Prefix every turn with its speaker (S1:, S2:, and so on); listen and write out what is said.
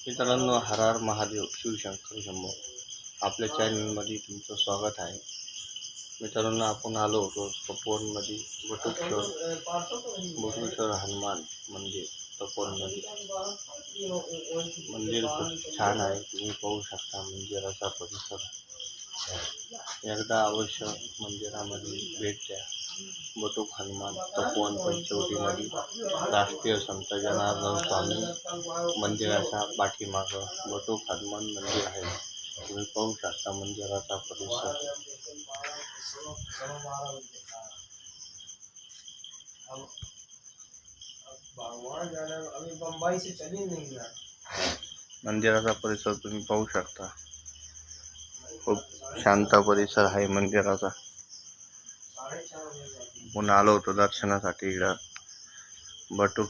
S1: मित्रांनो, हर हर महादेव, शिवशंकर शंभो. आपल्या चॅनलमध्ये तुमचं स्वागत आहे. मित्रांनो, आपण आलो होतो तपोवनमध्ये बटुकेश्वर हनुमान मंदिर. तपोवनमध्ये मंदिर खूप छान आहे. तुम्ही पाहू शकता मंदिराचा परिसर. एकदा अवश्य मंदिरामध्ये भेट द्या. बटुक हनुमान तपोवन पंचवटीमध्ये राष्ट्रीय संत जनार्दन स्वामी मंदिराच्या पाठीमागं बटुक हनुमान मंदिर आहे. तुम्ही पाहू शकता मंदिराचा परिसर. मंदिराचा परिसर तुम्ही पाहू शकता. खूप शांत परिसर आहे मंदिराचा. पुन्हा आलो होतो दर्शनासाठी इकडं बटुक